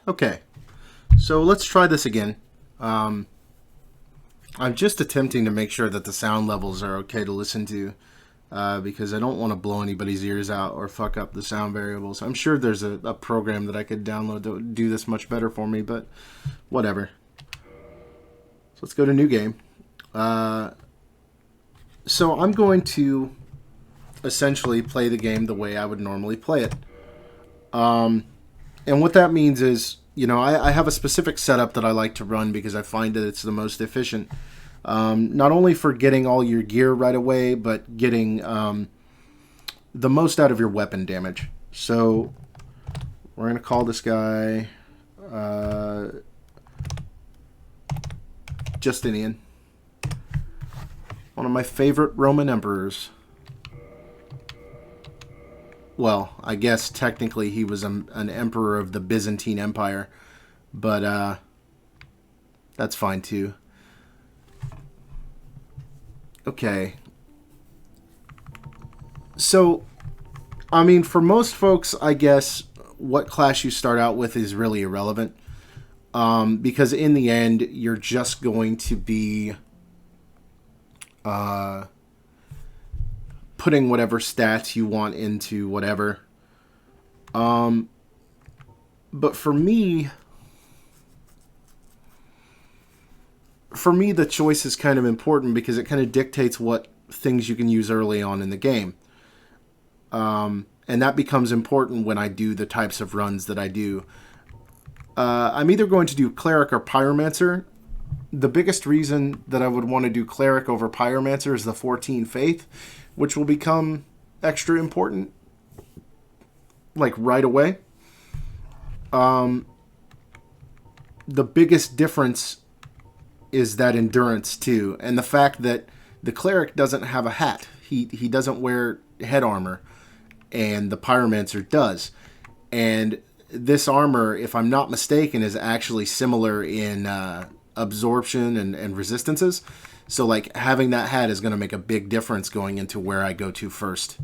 Okay, so let's try this again. I'm just attempting to make sure that the sound levels are okay to listen to, because I don't want to blow anybody's ears out or fuck up the sound variables. I'm sure there's a program that I could download that would do this much better for me, but whatever. So let's go to new game. So I'm going to essentially play the game the way I would normally play it. And what that means is, you know, I have a specific setup that I like to run because I find that it's the most efficient. Not only for getting all your gear right away, but getting the most out of your weapon damage. So we're going to call this guy Justinian. One of my favorite Roman emperors. Well, I guess technically he was an emperor of the Byzantine Empire, but that's fine too. Okay. So, I mean, for most folks, I guess what class you start out with is really irrelevant, because in the end, you're just going to be putting whatever stats you want into whatever. But for me, the choice is kind of important because it kind of dictates what things you can use early on in the game. And that becomes important when I do the types of runs that I do. I'm either going to do Cleric or Pyromancer. The biggest reason that I would want to do Cleric over Pyromancer is the 14 Faith, which will become extra important, like, right away. The biggest difference is that endurance, too, and the fact that the Cleric doesn't have a hat. He doesn't wear head armor, and the Pyromancer does. And this armor, if I'm not mistaken, is actually similar in absorption and resistances. So, like, having that hat is going to make a big difference going into where I go to first.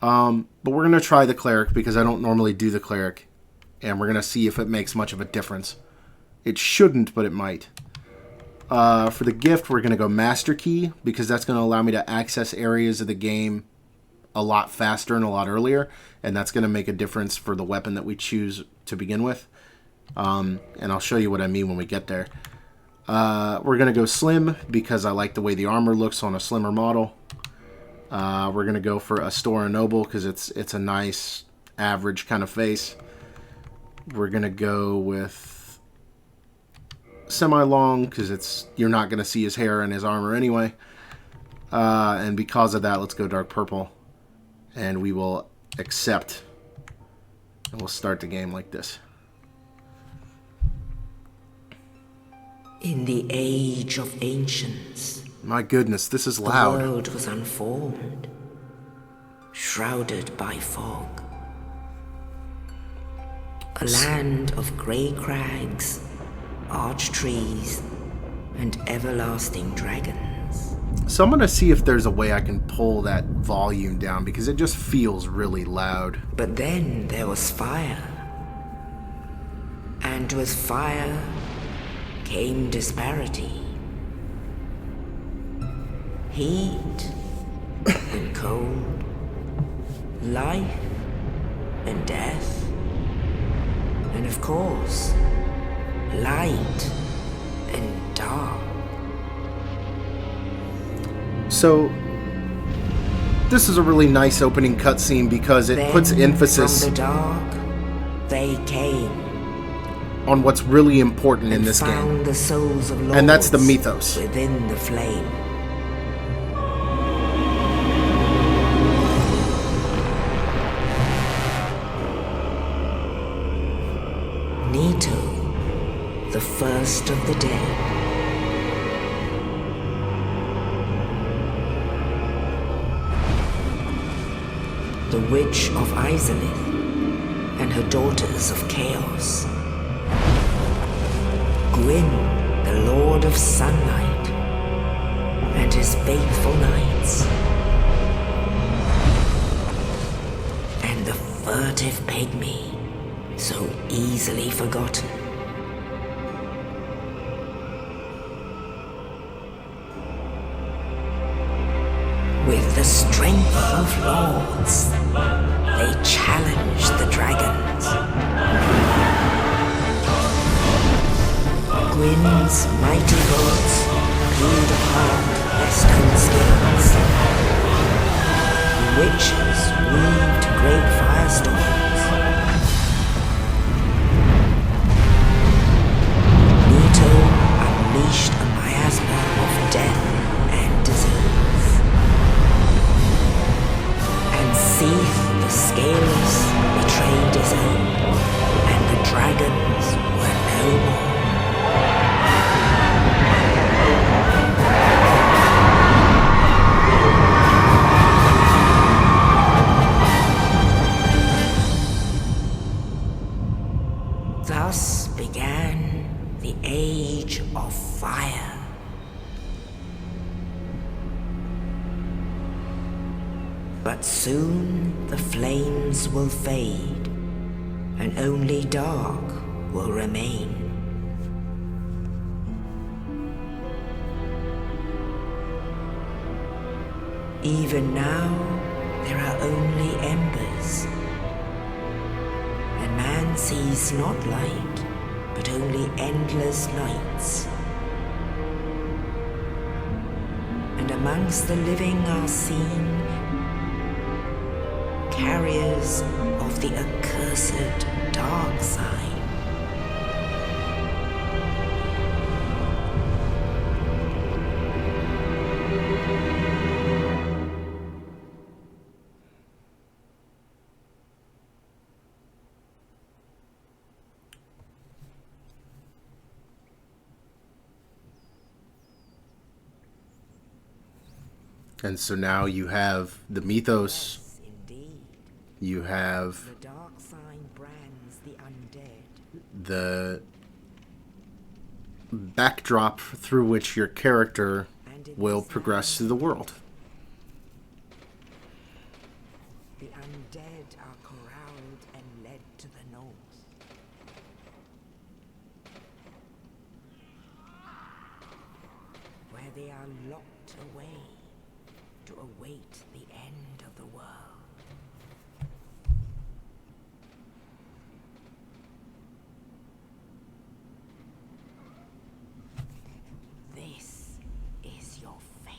But we're going to try the Cleric because I don't normally do the Cleric. And we're going to see if it makes much of a difference. It shouldn't, but it might. For the gift, we're going to go Master Key because that's going to allow me to access areas of the game a lot faster and a lot earlier. And that's going to make a difference for the weapon that we choose to begin with. And I'll show you what I mean when we get there. We're going to go Slim because I like the way the armor looks on a slimmer model. We're going to go for Astora Noble because it's a nice, average kind of face. We're going to go with Semi-Long because you're not going to see his hair and his armor anyway. And because of that, let's go Dark Purple. And we will accept. And we'll start the game like this. In the age of ancients, my goodness, this is loud. The world was unformed, shrouded by fog. A land of grey crags, arch trees, and everlasting dragons. So I'm going to see if there's a way I can pull that volume down because it just feels really loud. But then there was fire. And with fire came disparity. Heat and cold, life and death, and of course, light and dark. So, this is a really nice opening cutscene because it puts emphasis from the dark, they came on what's really important in this game. The souls of lords and that's the mythos. Within the flame. Nito, the first of the dead. The Witch of Izalith and her daughters of Chaos. Gwyn, the Lord of Sunlight, and his faithful knights. And the furtive pygmy, so easily forgotten. With the strength of lords, they challenged the dragons. Gwyn's mighty gods peeled apart their stone skills. Witches weaved great firestorms. Nito unleashed a miasma of death and disease. And Seath the Scaleless betrayed his own, and the dragons were no more. Thus began the Age of Fire. But soon the flames will fade, and only dark will remain. Even now, there are only embers. And man sees not light, but only endless nights. And amongst the living are seen carriers of the accursed dark side. And so now you have the mythos, Yes, indeed. you have The dark sign brands the undead. the backdrop through which your character will progress through the world. The undead are corralled and led to the north. Where they are locked away to await the end of the world. This is your fate.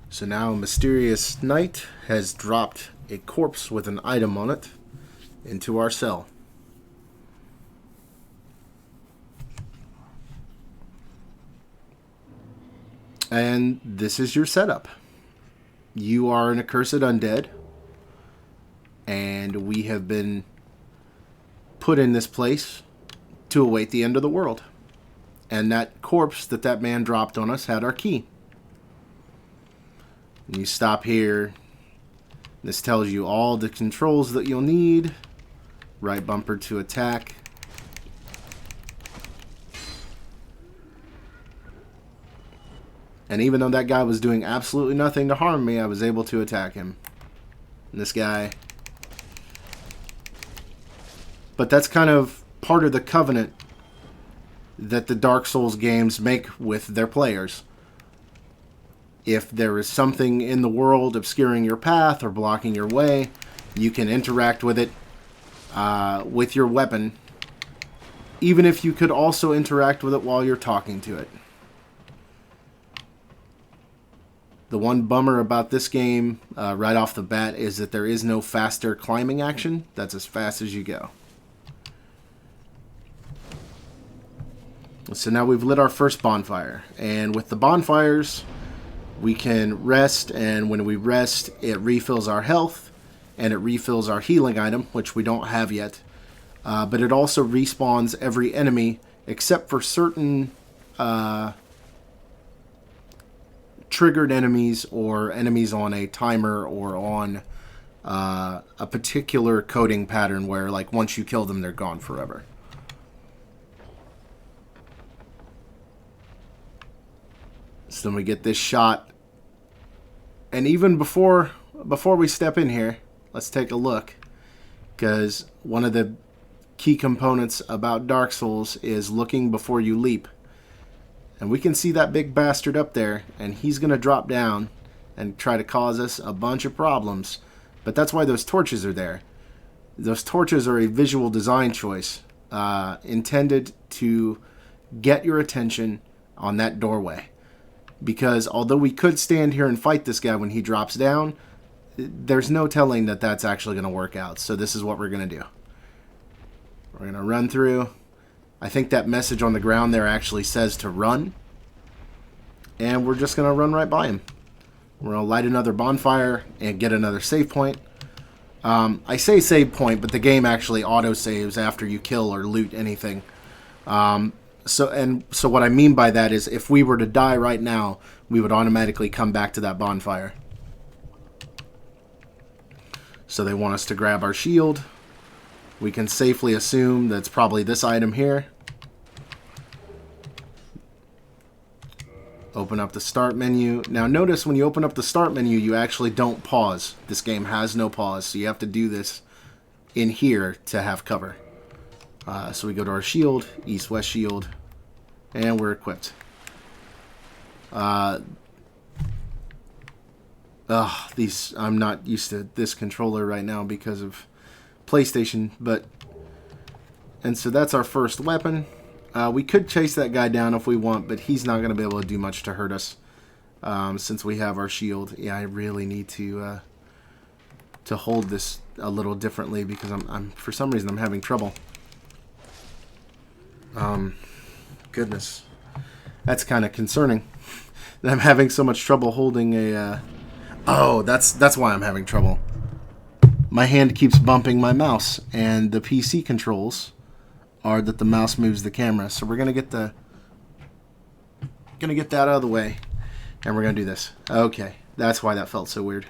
So now a mysterious knight has dropped a corpse with an item on it into our cell. And this is your setup. You are an accursed undead, and we have been put in this place to await the end of the world. And that corpse that man dropped on us had our key. And you stop here. This tells you all the controls that you'll need. Right bumper to attack. And even though that guy was doing absolutely nothing to harm me, I was able to attack him. And this guy. But that's kind of part of the covenant that the Dark Souls games make with their players. If there is something in the world obscuring your path or blocking your way, you can interact with it with your weapon, even if you could also interact with it while you're talking to it. The one bummer about this game, right off the bat, is that there is no faster climbing action. That's as fast as you go. So now we've lit our first bonfire, and with the bonfires, we can rest, and when we rest, it refills our health, and it refills our healing item, which we don't have yet. But it also respawns every enemy, except for certain triggered enemies or enemies on a timer or on a particular coding pattern where, like, once you kill them, they're gone forever. So then we get this shot. And even before we step in here, let's take a look. Because one of the key components about Dark Souls is looking before you leap. And we can see that big bastard up there, and he's going to drop down and try to cause us a bunch of problems. But that's why those torches are there. Those torches are a visual design choice intended to get your attention on that doorway. Because although we could stand here and fight this guy when he drops down, there's no telling that that's actually going to work out. So this is what we're going to do. We're going to run through. I think that message on the ground there actually says to run. And we're just going to run right by him. We're going to light another bonfire and get another save point. I say save point, but the game actually auto-saves after you kill or loot anything. So what I mean by that is if we were to die right now, we would automatically come back to that bonfire. So they want us to grab our shield. We can safely assume that's probably this item here. Open up the start menu. Now notice when you open up the start menu, you actually don't pause. This game has no pause, so you have to do this in here to have cover. So we go to our shield, east-west shield, and we're equipped. I'm not used to this controller right now because of PlayStation, and so that's our first weapon. We could chase that guy down if we want, but he's not going to be able to do much to hurt us since we have our shield. Yeah, I really need to hold this a little differently because I'm for some reason I'm having trouble. Goodness, that's kind of concerning that I'm having so much trouble holding a. Oh, that's why I'm having trouble. My hand keeps bumping my mouse, and the PC controls are that the mouse moves the camera. So we're gonna get that out of the way, and we're gonna do this. Okay, that's why that felt so weird.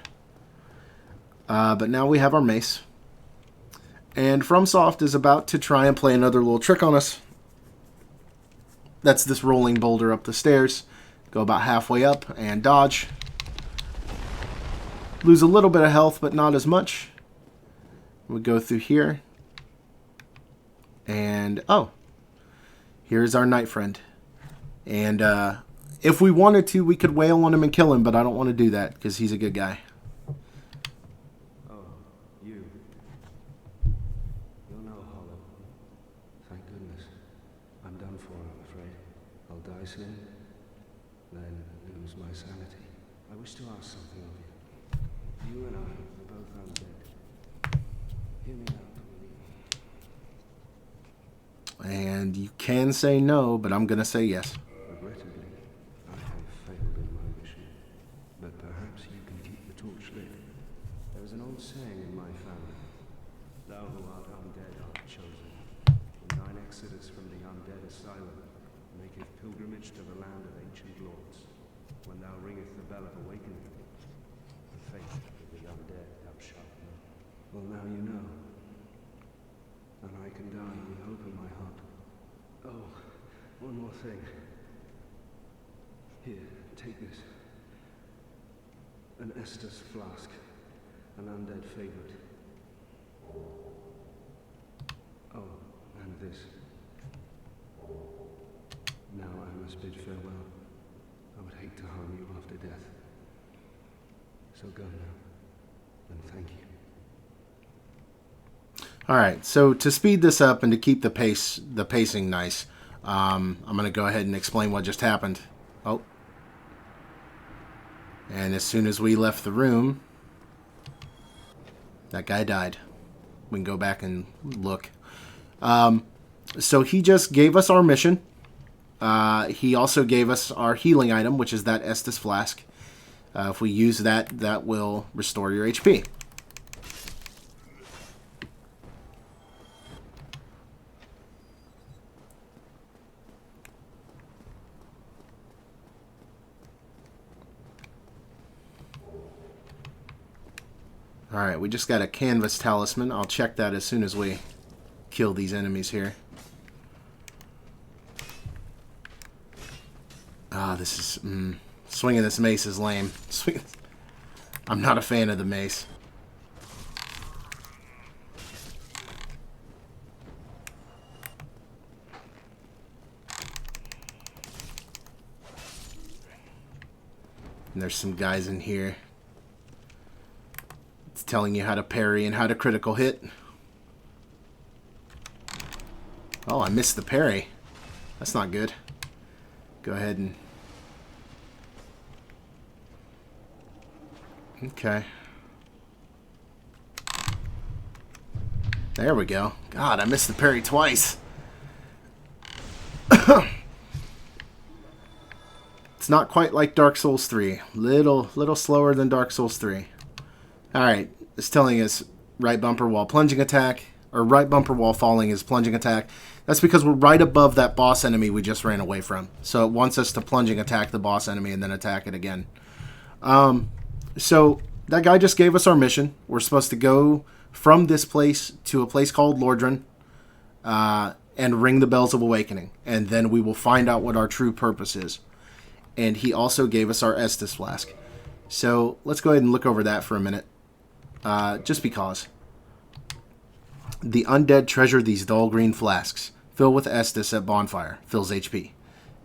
But now we have our mace, and FromSoft is about to try and play another little trick on us. That's this rolling boulder up the stairs. Go about halfway up and dodge. Lose a little bit of health, but not as much. We go through here. And, oh. Here's our knight friend. And if we wanted to, we could wail on him and kill him, but I don't want to do that because he's a good guy. Oh, you. You're no hollow. Thank goodness. I'm done for, I'm afraid. I'll die soon, then lose my sanity. I wish to ask something of you. You and I are both undead. Hear me out, will you? And you can say no, but I'm going to say yes. Regrettably, I have failed in my mission. But perhaps you can keep the torch lit. There is an old saying in my family. Thou who art undead art chosen. In thine exodus from the Undead Asylum, maketh pilgrimage to the land of ancient lords. When thou ringeth the bell of awakening, the faith of the undead thou shalt know. Well, now you know. And I can die with hope in my heart. Oh, one more thing. Here, take this. An Estus flask. An undead favorite. Oh, and this. Now I must bid farewell. I would hate to harm you after death. So go now, and thank you. Alright, so to speed this up and to keep the pacing nice, I'm going to go ahead and explain what just happened. Oh. And as soon as we left the room, that guy died. We can go back and look. So he just gave us our mission. He also gave us our healing item, which is that Estus flask. If we use that, that will restore your HP. Alright, we just got a canvas talisman. I'll check that as soon as we kill these enemies here. Ah, this is... swinging this mace is lame. I'm not a fan of the mace. And there's some guys in here. It's telling you how to parry and how to critical hit. Oh, I missed the parry. That's not good. Go ahead and... Okay. There we go. God, I missed the parry twice. It's not quite like Dark Souls 3. Little slower than Dark Souls 3. Alright, it's telling us right bumper while plunging attack, or right bumper while falling is plunging attack. That's because we're right above that boss enemy we just ran away from. So it wants us to plunging attack the boss enemy and then attack it again. So that guy just gave us our mission. We're supposed to go from this place to a place called Lordran and ring the Bells of Awakening. And then we will find out what our true purpose is. And he also gave us our Estus Flask. So let's go ahead and look over that for a minute. Just because. The undead treasure these dull green flasks. Fill with Estus at bonfire. Fills HP.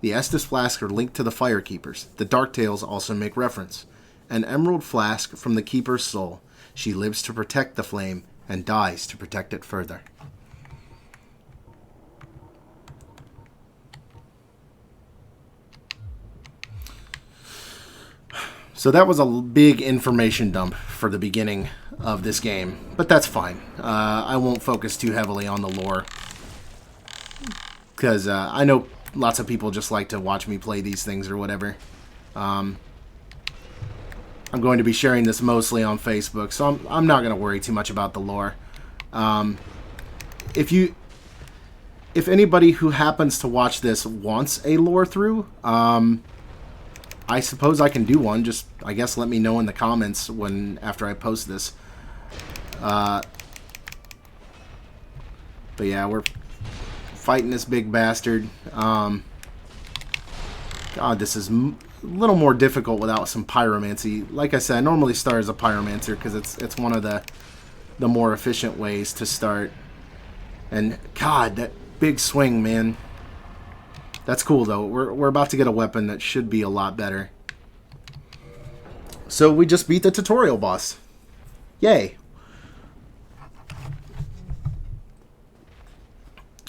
The Estus flasks are linked to the Firekeepers. The Dark Tales also make reference. An emerald flask from the Keeper's soul. She lives to protect the flame and dies to protect it further. So that was a big information dump for the beginning of this game, but that's fine. I won't focus too heavily on the lore, because I know lots of people just like to watch me play these things or whatever. I'm going to be sharing this mostly on Facebook, so I'm not going to worry too much about the lore. If anybody who happens to watch this wants a lore through, I suppose I can do one. Just, I guess, let me know in the comments after I post this. But yeah, we're fighting this big bastard. God, this is a little more difficult without some pyromancy. Like I said, I normally start as a pyromancer because it's one of the more efficient ways to start. And God, that big swing, man. That's cool, though. We're about to get a weapon that should be a lot better. So we just beat the tutorial boss. Yay.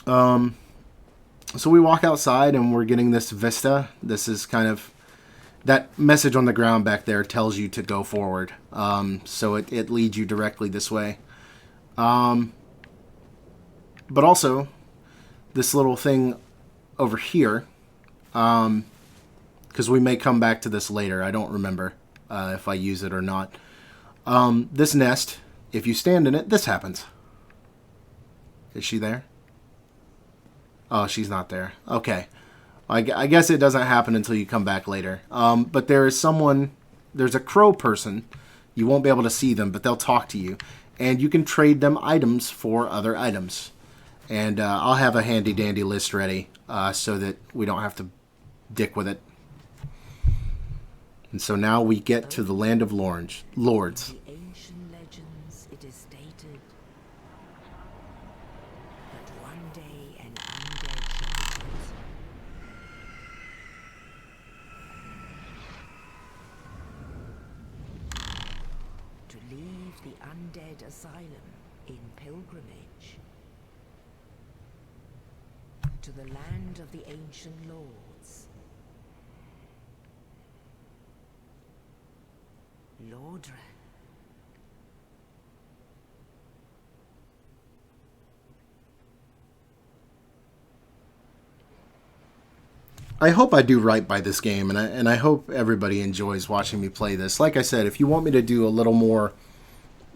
So we walk outside and we're getting this vista. This is kind of... That message on the ground back there tells you to go forward. So it leads you directly this way. But also, this little thing over here, because we may come back to this later. I don't remember if I use it or not. This nest, if you stand in it, this happens. Is she there? Oh, she's not there. Okay. I guess it doesn't happen until you come back later. But there's a crow person. You won't be able to see them, but they'll talk to you. And you can trade them items for other items. And I'll have a handy-dandy list ready so that we don't have to dick with it. And so now we get to the land of Lords. The ancient legends, it is stated that one day an undead shall be chosen. To leave the Undead Asylum in pilgrimage to the land of the ancient lords. Lordran. I hope I do right by this game, and I hope everybody enjoys watching me play this. Like I said, if you want me to do a little more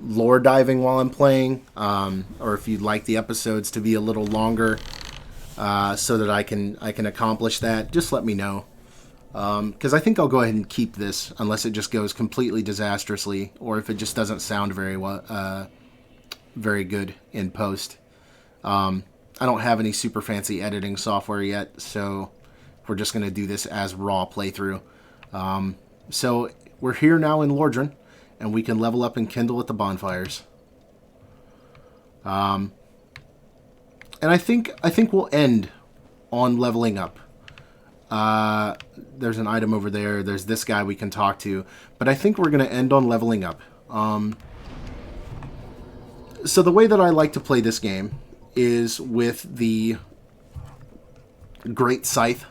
lore diving while I'm playing, or if you'd like the episodes to be a little longer, so that I can accomplish that, just let me know. Because I think I'll go ahead and keep this unless it just goes completely disastrously, or if it just doesn't sound very good in post. I don't have any super fancy editing software yet, so we're just going to do this as raw playthrough. So we're here now in Lordran, and we can level up and kindle at the bonfires. And I think we'll end on leveling up. There's an item over there. There's this guy we can talk to. But I think we're going to end on leveling up. So the way that I like to play this game is with the Great Scythe.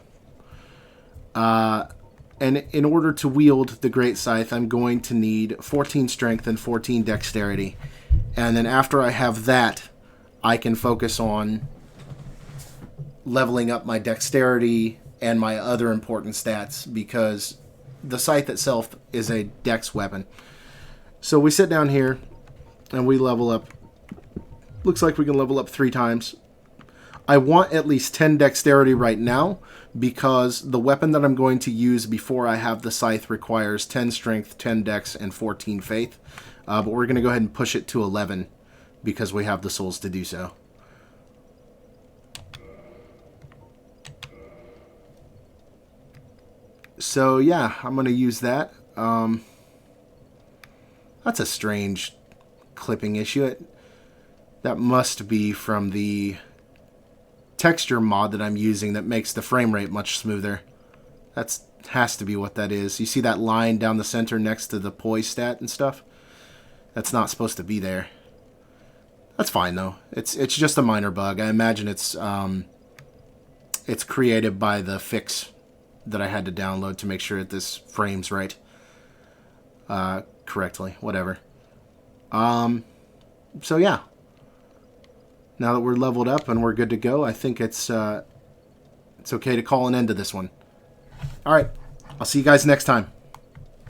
And in order to wield the Great Scythe, I'm going to need 14 Strength and 14 Dexterity. And then after I have that, I can focus on leveling up my Dexterity and my other important stats, because the Scythe itself is a Dex weapon. So we sit down here, and we level up. Looks like we can level up 3 times. I want at least 10 Dexterity right now, because the weapon that I'm going to use before I have the Scythe requires 10 Strength, 10 Dex, and 14 Faith. But we're going to go ahead and push it to 11, because we have the souls to do so. So yeah, I'm going to use that. That's a strange clipping issue. That must be from the texture mod that I'm using that makes the frame rate much smoother. That has to be what that is. You see that line down the center next to the poise stat and stuff? That's not supposed to be there. That's fine though. It's just a minor bug. I imagine it's created by the fix that I had to download to make sure that this frames right correctly. Whatever. So yeah. Now that we're leveled up and we're good to go, I think it's okay to call an end to this one. All right. I'll see you guys next time.